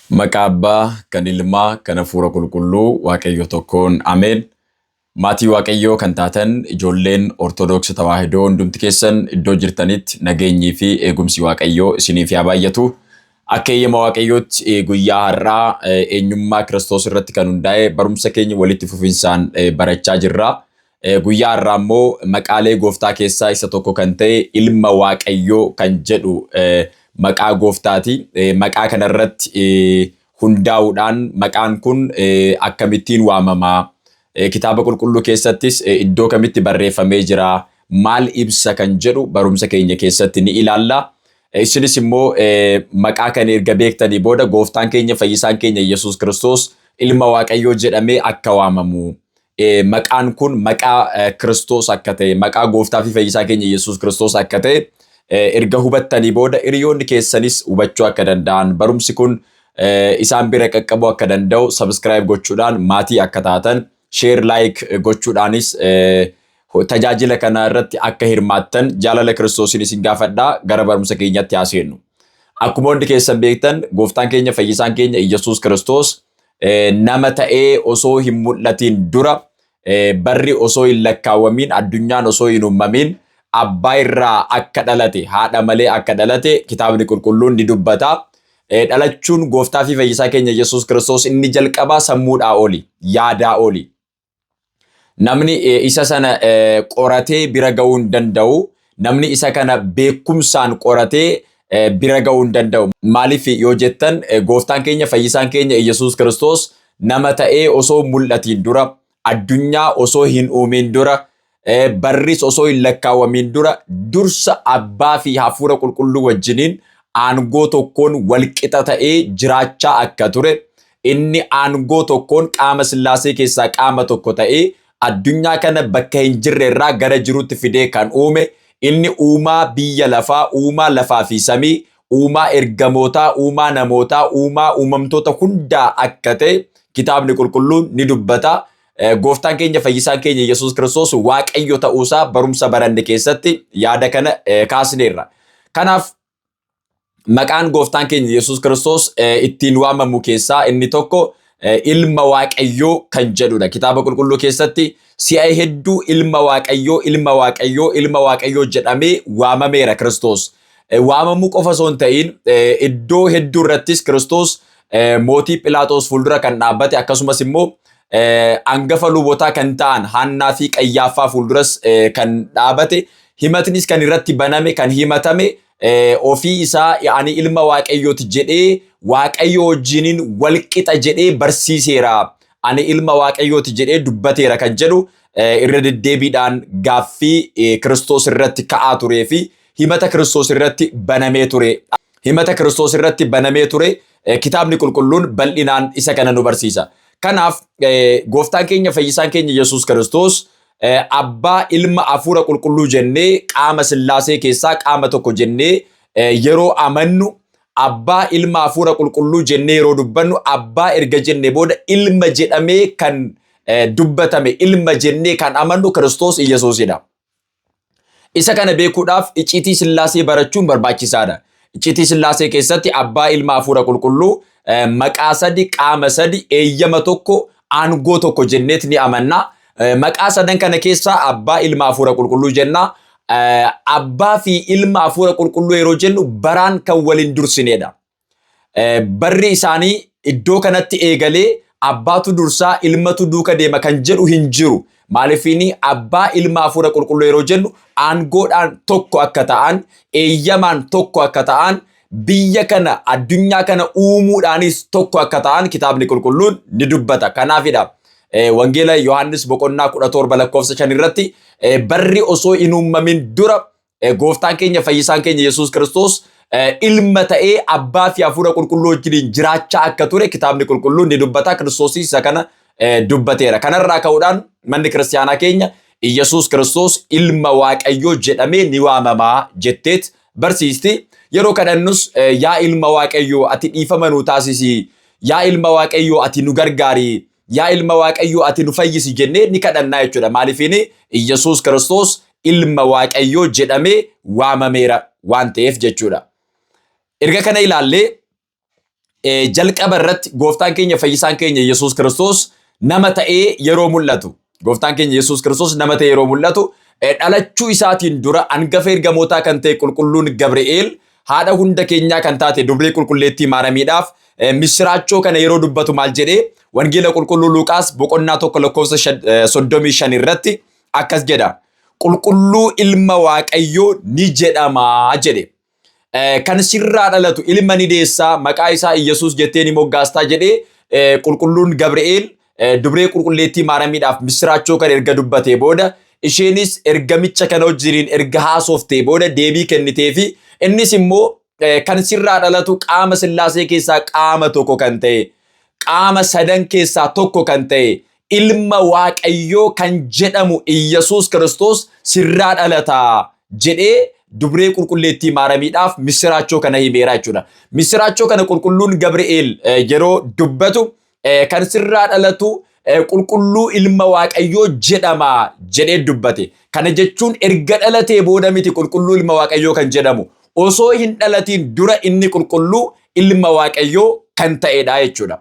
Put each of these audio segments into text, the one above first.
Maqabbaa kan ilmaa kan hafuura qulqulluu waaqayyo tokkoon ameen. Maatii waaqayyoo kan taatan ijoolleen Ortodoksii Tawaahidoo hundumti keessan iddoo jirtanitti nageenyii fi eegumsi waaqayyoo isiniif haa baay'atu. Akka eeyyama waaqayyootti guyyaa har'aa eenyummaa Kiristoos irratti kan hundaa'e barumsa keenya walitti fufinsaan barachaa jirra. Guyyaa har'aa immoo maqaalee gooftaa keessaa isa tokko kan ta'e ilma waaqayyoo kan jedhu maqaa gooftaati. Maqaa kanarratti hundaa'uudhaan maqaan kun akkamittiin waamamaa? Kitaaba qulqulluu keessattis iddoo kamitti barreeffamee jira? Maal ibsa kan jedhu barumsa keenya keessatti ni ilaalla. Isinis immoo maqaa kan erga beektanii booda gooftaan keenya fayyisaan keenya Yesuus Kiristoos ilma waaqayyoo jedhamee akka waamamu. Maqaan kun maqaa Kiristoos akka ta'e, maqaa gooftaa fi fayyisaa keenya Yesuus Kiristoos akka ta'e erga hubattanii booda hiriyoonni keessanis hubachuu akka danda'an, barumsi kun isaan bira qaqqabuu akka danda'u subscribe gochuudhaan maatii akka taatan, share like gochuudhaanis tajaajila kana irratti akka hirmaattan jaalala Kiristoosiin isin gaafadhaa. Gara barumsa keenyatti haa seennu. Akkuma hundi keessan beektan gooftaan keenya fayyisaan keenya Yesuus Kiristoos nama ta'ee osoo hin mul'atiin dura, barri osoo hin lakkaawwamiin, addunyaan osoo hin uumamin abbaa irraa akka dhalate, haadha malee akka dhalate kitaabni qulqulluun ni dubbata. Dhalachuun gooftaa fi fayyisaa keenya Yesuus Kiristoos inni jalqabaa sammuudhaa oli, yaadaa oli. Namni isa sana qoratee bira ga'uu hin danda'u. Namni isa kana beekumsaan qoratee bira ga'uu hin danda'u. Maaliif yoo jettan gooftaan keenya fayyisaan keenya Yesuus Kiristoos nama ta'ee osoo mul'atiin dura, addunyaa osoo hin uumin dura, barris osoo hin lakkaawwamin dura dursa abbaa fi hafuura qulqulluu wajjiniin aangoo tokkoon walqixa ta'ee jiraachaa akka ture. Inni aangoo tokkoon qaama Sillaasee keessaa qaama tokko ta'ee addunyaa kana bakka hin jirre irraa gara jirutti fidee kan uume. Inni uumaa biyya lafaa, uumaa lafaa fi samii, uumaa ergamootaa, uumaa namootaa, uumaa uumamtoota hundaa akka ta'e kitaabni qulqulluun ni dubbata. Gooftaan keenya fayyisaan keenya Yesuus Kiristoos waaqayyo ta'uusaa barumsa baranne keessatti yaada kana kaasneerra. Kanaaf maqaan gooftaan keenya Yesuus Kiristoos ittiin waamamu keessaa inni tokko ilma waaqayyoo kan jedhudha. Kitaaba qulqulluu keessatti si'a hedduu ilma waaqayyoo, ilma waaqayyoo, ilma waaqayyoo jedhamee waamameera Kiristoos. Waamamuu qofa osoo hin ta'in iddoo hedduu irrattis Kiristoos mootii Philaaxoos fuuldura kan dhaabbate, akkasumas immoo hangafa lubootaa kan ta'an Haannaa fi Qayyaaffaa fuulduras kan dhaabate, himatnis kan irratti baname, kan himatame ofii isaa ani ilma waaqayyooti jedhee waaqayyo wajjiniin walqixa jedhee barsiiseera. Ani ilma waaqayyooti jedhee dubbateera kan jedhu irra deddeebiidhaan gaaffii Kiristoos irratti ka'aa turee fi himata Kiristoos irratti banamee ture. Himata Kiristoos irratti banamee ture kitaabni qulqulluun bal'inaan isa kana nu barsiisa. Kanaaf gooftaan keenya fayyisaan keenya Yesuus Kiristoos abbaa ilma hafuura qulqulluu jennee qaama Sillaasee keessaa qaama tokko jennee yeroo amannu, abbaa ilma hafuura qulqulluu jennee yeroo dubbannu, abbaa erga jennee booda ilma jedhamee kan dubbatame, ilma jennee kan amannu Kiristoos Yesuusidha. Isa kana beekuudhaaf icciitii Sillaasee barachuun barbaachisaadha. Icciitii Sillaasee keessatti abbaa ilma hafuura qulqulluu maqaa sadi, qaama sadi, eeyyama tokko, aangoo tokko jenneet ni amanna. Maqaa sadan kana keessaa abbaa ilma hafuura qulqulluu jenna. Abbaa fi ilma hafuura qulqulluu yeroo jennu baraan kan waliin dursineedha. Barri isaanii iddoo kanatti eegalee abbaatu dursaa, ilmatu duuka deema kan jedhu hin jiru. Maaliifini abbaa ilma hafuura qulqulluu yeroo jennu aangoodhaan tokko akka ta'an, eeyyamaan tokko akka ta'an, biyya kana addunyaa kana uumuudhaanis tokko akka ta'an kitaabni qulqulluun ni dubbata. Kanaafidha Wangeela Yohaannis boqonnaa 17 lakkoofsa 5 irratti barri osoo hin uumamin dura gooftaan keenya fayyisaan keenya Yesuus Kiristoos ilma ta'ee abbaa fi hafuura qulqulluu wajjin jiraachaa akka ture kitaabni qulqulluun ni dubbata. Kiristoos isa kana dubbateera. Kanarraa ka'uudhaan manni kiristaanaa keenya Yesuus Kiristoos ilma waaqayyoo jedhamee ni waamamaa jetteet barsiisti. Yeroo kadhannus yaa ilma waaqayyoo ati dhiifama nuu taasisi, yaa ilma waaqayyoo ati nu gargaari, yaa ilma waaqayyoo ati nu fayyisi jennee ni kadhannaa jechuudha. Maaliifini Yesuus Kiristoos ilma waaqayyoo jedhamee waamameera waan ta'eef jechuudha. Erga kana ilaallee jalqaba irratti gooftaan keenya fayyisaan keenya Yesuus Kiristoos nama ta'ee yeroo mul'atu. Gooftaan keenya Yesuus Kiristoos nama ta'ee yeroo mul'atu dhalachuu isaatiin dura hangafa ergamootaa kan ta'e qulqulluun Gabri'eel haadha hunda keenyaa kan taate dubree qulqulleettii Maaramiidhaaf misiraachoo kana yeroo dubbatu maal jedhee wangeela qulqulluu Luuqaas boqonnaa 1:35 irratti akkas jedha. Qulqulluu ilma Waaqayyoo ni jedhamaa jedhe. Kan sirraa dhalatu ilma ni deessaa maqaa isaa Yesuus jettee ni moggaastaa jedhee qulqulluun Gabri'eel dubree qulqulleettii Maaramiidhaaf misiraachoo kan erga dubbatee booda isheenis ergamicha kana wajjiniin erga haasoftee booda deebii kennitee fi innis immoo kan sirraa dhalatu qaama Sillaasee keessaa qaama tokko kan ta'e qaama sadan keessaa tokko kan ta'e ilma Waaqayyoo kan jedhamu Yesuus Kiristoos sirraa dhalataa jedhee dubree qulqulleettii Maaramiidhaaf misiraachoo kana himeera jechuudha. Misiraachoo kana qulqulluun Gabri'eel yeroo dubbatu kan sirraa dhalatu qulqulluu ilma Waaqayyoo jedhama jedhee dubbate. Kana jechuun erga dhalatee booda miti qulqulluu ilma Waaqayyoo kan jedhamu. Osoo hin dhalatiin dura inni qulqulluu ilma Waaqayyoo kan ta'edha jechuudha.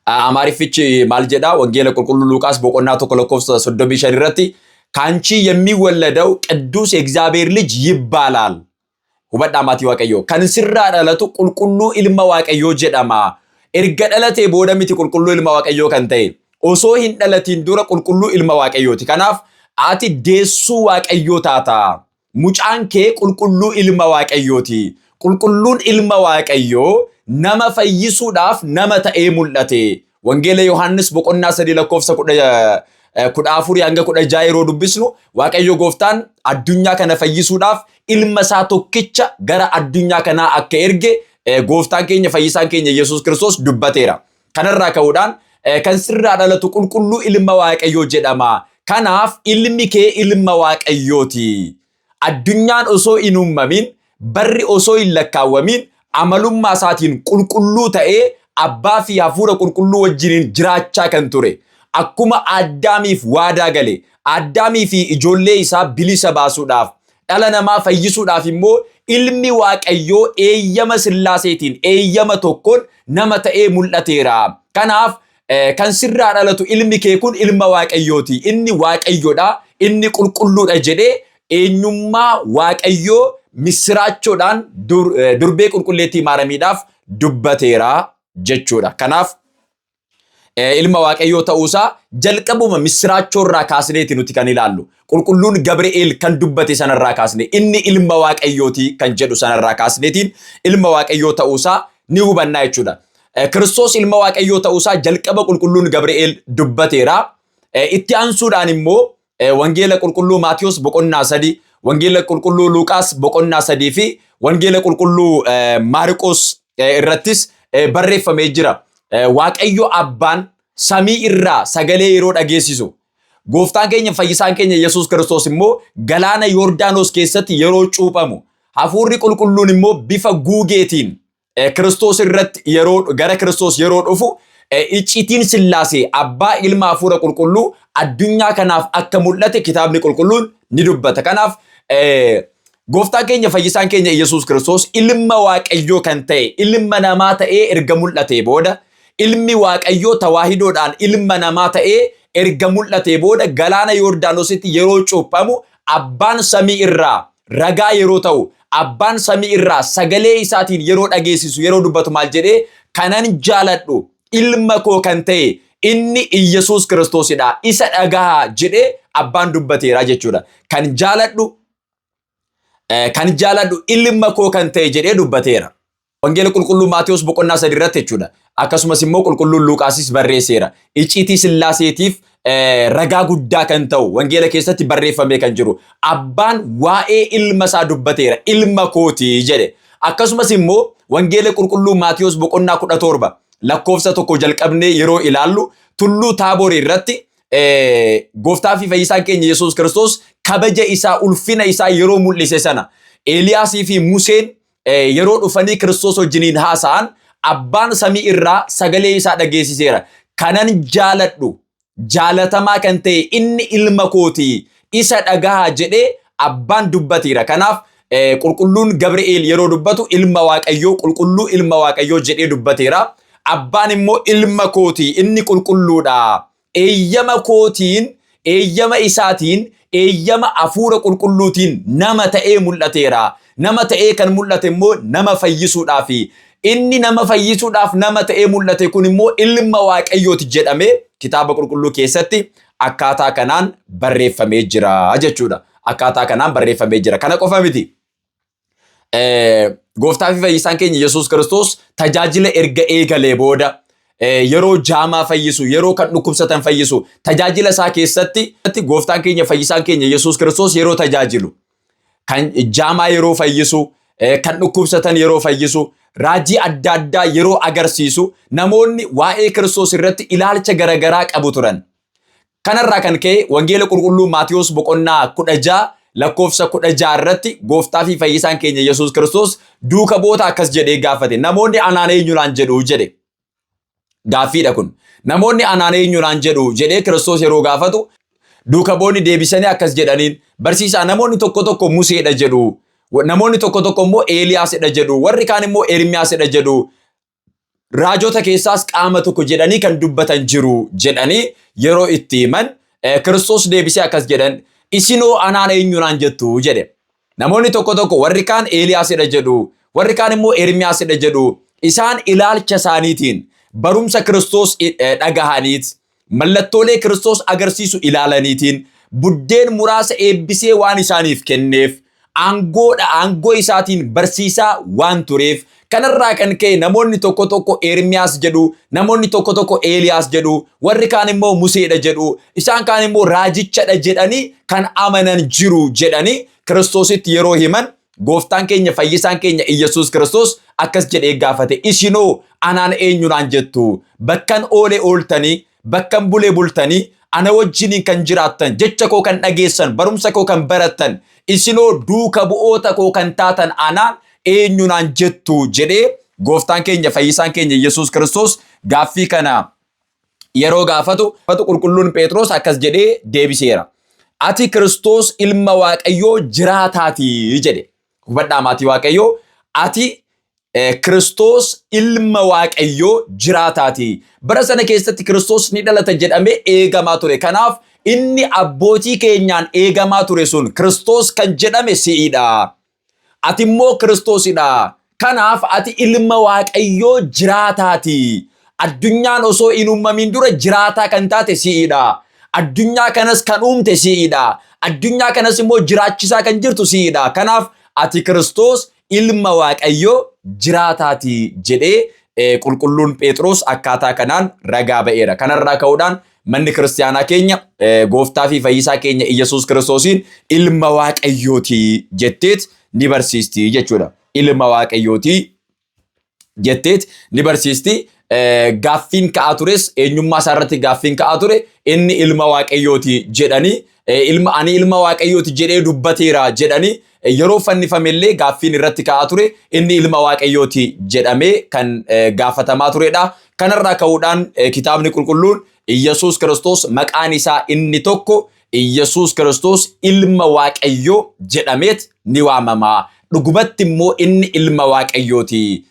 Amaarifichi maal jedha wangeela qulqulluu Luuqaas boqonnaa 1:35 irratti ካንቺ የሚወለደው ቅዱስ የእግዚአብሔር ልጅ ይባላል ሁበዳ ማቲ ዋቀዮ ከንስራ ዳለቱ ቁልቁሉ ኢልማ ዋቀዮ ጀዳማ ኤርገ ዳለቴ ቦደሚቲ ቁልቁሉ ኢልማ ዋቀዮ ከንተይ ኦሶ ሂን ዳለቲን ዱረ ቁልቁሉ ኢልማ ዋቀዮቲ ከናፍ አቲ ዴሱ ዋቀዮ ታታ ሙጫንኬ ቁልቁሉ ኢልማ ዋቀዮቲ ቁልቁሉን ኢልማ ዋቀዮ ነመ ፈይሱዳፍ ነመ ተኤ ሙለቴ ወንጌለ ዮሐንስ ቦቆና ሰዲ ለኮፍሰ kudhaafuri hanga 16 yeroo dubbisnu Waaqayyo gooftaan addunyaa kana fayyisuudhaaf ilma isaa tokkicha gara addunyaa kanaa akka erge gooftaan keenya fayyisaan keenya Yesuus Kiristoos dubbateera. Kanarraa ka'uudhaan kan sirraa dhalatu qulqulluu ilma Waaqayyoo jedhama. Kanaaf ilmi kee ilma Waaqayyooti. Addunyaan osoo hin uumamin barri osoo hin lakkaawwamin amalummaa isaatiin qulqulluu ta'ee abbaa fi hafuura qulqulluu wajjiniin jiraachaa kan ture. Akkuma Addaamiif waadaa gale Addaamii fi ijoollee isaa bilisa baasuudhaaf dhala namaa fayyisuudhaaf immoo ilmi Waaqayyoo eeyyama Sillaaseetiin eeyyama tokkoon nama ta'ee mul'ateera. Kanaaf kan sirraa dhalatu ilmi kee kun ilma Waaqayyooti. Inni Waaqayyoodha, inni qulqulluudha jedhee eenyummaa Waaqayyoo misiraachoodhaan durbee qulqulleettii Maaramiidhaaf dubbateera jechuudha. Kanaaf ilma Waaqayyoo ta'uusaa jalqabuma misiraachoorraa kaasneeti nuti kan ilaallu. Qulqulluun Gabri'eel kan dubbate sanarraa kaasne inni ilma Waaqayyooti kan jedhu sanarraa kaasneetiin ilma Waaqayyoo ta'uusaa ni hubannaa jechuudha. Kiristoos ilma Waaqayyoo ta'uusaa jalqaba qulqulluun Gabri'eel dubbateera. Itti aansuudhaan immoo wangeela qulqulluu Maatiyos boqonnaa 3, wangeela qulqulluu Luuqaas boqonnaa 3 fi wangeela qulqulluu Maarqos irrattis barreeffamee jira. Waaqayyo abbaan samii irraa sagalee yeroo dhageessisu gooftaan keenya fayyisaan keenya Yesuus Kiristoos immoo galaana Yordaanos keessatti yeroo cuuphamu hafuurri qulqulluun immoo bifa guugeetiin Kiristoos irratti yeroo gara Kiristoos yeroo dhufu icciitiin Sillaasee abbaa ilma hafuura qulqulluu addunyaa kanaaf akka mul'ate kitaabni qulqulluun ni dubbata. Kanaaf gooftaan keenya fayyisaan keenya Yesuus Kiristoos ilma Waaqayyoo kan ta'e ilma namaa ta'ee erga mul'ate booda ilmi Waaqayyoo tawaahidoodhaan ilma namaa ta'ee erga mul'ate booda galaana Yordaanositti yeroo cuuphamu abbaan samii irraa ragaa yeroo ta'u abbaan samii irraa sagalee isaatiin yeroo dhageessisu yeroo dubbatu maal jedhee kanan jaaladhu ilma koo kan ta'e inni Yesuus Kiristoosidha isa dhagaa jedhee abbaan dubbateera jechuudha. Kan jaaladhu ilma koo kan ta'e jedhee dubbateera. Wangeela qulqulluu Maatiyos boqonnaa 3 irratti jechuudha. Akkasumas immoo qulqulluun Luuqaasis barreesseera. Icciitii Sillaaseetiif ragaa guddaa kan ta'u wangeela keessatti barreeffamee kan jiru. Abbaan waa'ee ilma isaa dubbateera. Ilma kooti jedhe. Akkasumas immoo wangeela qulqulluu Maatiyos boqonnaa 17 lakkoofsa 1 jalqabnee yeroo ilaallu tulluu Taaboor irratti gooftaa fi fayyisaan keenya Yesuus Kiristoos kabaja isaa ulfina isaa yeroo mul'ise sana Eeliyaasii fi Museen yeroo dhufanii Kiristoos wajjiniin haasa'an abbaan samii irraa sagalee isaa dhageessiseera. Kanan jaaladhu jaalatamaa kan ta'e inni ilma kooti isa dhagaa jedhee abbaan dubbateera. Kanaaf qulqulluun Gabri'eel yeroo dubbatu ilma waaqayyoo qulqulluu ilma waaqayyoo jedhee dubbateera. Abbaan immoo ilma kootii inni qulqulluudha. Eeyyama kootiin, eeyyama isaatiin, eeyyama hafuura qulqulluutiin nama ta'ee mul'ateera. Nama ta'ee kan mul'ate immoo nama fayyisuudhaafi. Inni nama fayyisuudhaaf nama ta'ee mul'ate kun immoo ilma waaqayyooti jedhamee kitaaba qulqulluu keessatti akkaataa kanaan barreeffamee jira jechuudha. Akkaataa kanaan barreeffamee jira. Kana qofa miti. Gooftaa fi fayyisaan keenya Yesuus Kiristoos tajaajila erga eegalee booda yeroo jaamaa fayyisu, yeroo kan dhukkubsatan fayyisu, tajaajila isaa keessatti gooftaan keenya fayyisaan keenya Yesuus Kiristoos yeroo tajaajilu, kan jaamaa yeroo fayyisu, kan dhukkubsatan yeroo fayyisu, raajii adda addaa yeroo agarsiisu, namoonni waa'ee Kiristoos irratti ilaalcha garagaraa qabu turan. Kanarraa kan ka'e wangeela qulqulluu Maatiyos boqonnaa 16 lakkoofsa 16 irratti gooftaa fi fayyisaan keenya Yesuus Kiristoos duuka boota akkas jedhee gaafate. Namoonni anaan eenyuudhaan jedhu jedhe. Gaaffiidha kun. Namoonni anaan eenyuudhaan jedhu jedhee Kiristoos yeroo gaafatu duuka boonni deebisanii akkas jedhaniin, barsiisaa namoonni tokko tokko Museedha jedhu, namoonni tokko tokko immoo Eeliyaasidha jedhu, warri kaan immoo Ermiyaasidha jedhu, raajota keessaas qaama tokko jedhanii kan dubbatan jiru jedhanii yeroo itti himan Kiristoos deebisee akkas jedhan, isinoo anaan eenyuudhaan jettu jedhe. Namoonni tokko tokko warri kaan Eeliyaasidha jedhu, warri kaan immoo Ermiyaasidha jedhu. Isaan ilaalcha isaaniitiin barumsa Kiristoos dhagahaniit, mallattoolee Kiristoos agarsiisu ilaalaniitiin buddeen muraasa eebbisee waan isaaniif kenneef, aangoo isaatiin barsiisaa waan tureef, kanarraa kan ka'e namoonni tokko tokko Ermiyaas jedhu, namoonni tokko tokko Eeliyaas jedhu, warri kaan immoo Museedha jedhu, isaan kaan immoo raajichadha jedhanii kan amanan jiru jedhanii Kiristoositti yeroo himan, gooftaan keenya fayyisaan keenya Yesuus Kiristoos akkas jedhee gaafate, isinoo anaan eenyuudhaan jettu? Bakkan oole ooltanii, bakkan bulee bultanii, ana wajjiniin kan jiraattan, jecha koo kan dhageessan, barumsa koo kan barattan, isinoo duuka bu'oota koo kan taatan anaan eenyuudhaan jettu jedhee gooftaan keenya fayyisaan keenya Yesuus Kiristoos gaaffii kana yeroo gaafatu qulqulluun Phexros akkas jedhee deebiseera. Ati Kiristoos ilma Waaqayyoo jiraataatii jedhe. Hubadhaa maatii Waaqayyoo, ati Kiristoos ilma Waaqayyoo jiraataatii. Bara sana keessatti Kiristoos ni dhalata jedhamee eegamaa ture. Kanaaf inni abbootii keenyaan eegamaa ture sun Kiristoos kan jedhame si'idha. Ati immoo Kiristoosidha. Kanaaf ati ilma Waaqayyoo jiraataatii. Addunyaan osoo hin uumamin dura jiraataa kan taate si'idha. Addunyaa kanas kan uumte si'idha. Addunyaa kanas immoo jiraachisaa kan jirtu si'idha. Kanaaf ati Kiristoos ilma Waaqayyoo jiraataatii jedhee qulqulluun Phexros akkaataa kanaan ragaa ba'eera. Kanarraa ka'uudhaan manni kiristaanaa keenya gooftaa fi fayyisaa keenya Yesuus Kiristoosiin ilma Waaqayyooti jetteet ni barsiisti jechuudha. Ilma Waaqayyooti jetteet ni barsiisti. Gaaffiin ka'aa tures eenyummaa isaa irratti gaaffiin ka'aa ture, inni ilma Waaqayyooti jedhanii, ani ilma Waaqayyooti jedhee dubbateera jedhanii yeroo fannifamellee gaaffiin irratti ka'aa ture, inni ilma Waaqayyooti jedhamee kan gaafatamaa turedha. Kanarraa ka'uudhaan kitaabni qulqulluun Yesuus Kiristoos maqaan isaa inni tokko Yesuus Kiristoos ilma Waaqayyoo jedhameet ni waamama. Dhugumatti immoo inni ilma Waaqayyooti.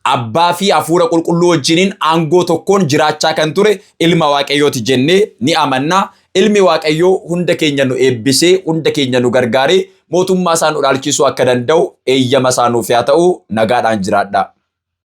Abbaa fi hafuura qulqulluu wajjiniin aangoo tokkoon jiraachaa kan ture ilma Waaqayyooti jennee ni amanna. Ilmi Waaqayyoo hunda keenya nu eebbisee, hunda keenya nu gargaaree mootummaa isaa nu dhaalchisuu akka danda'u eeyyama isaa nuuf haa ta'u. Nagaadhaan jiraadha.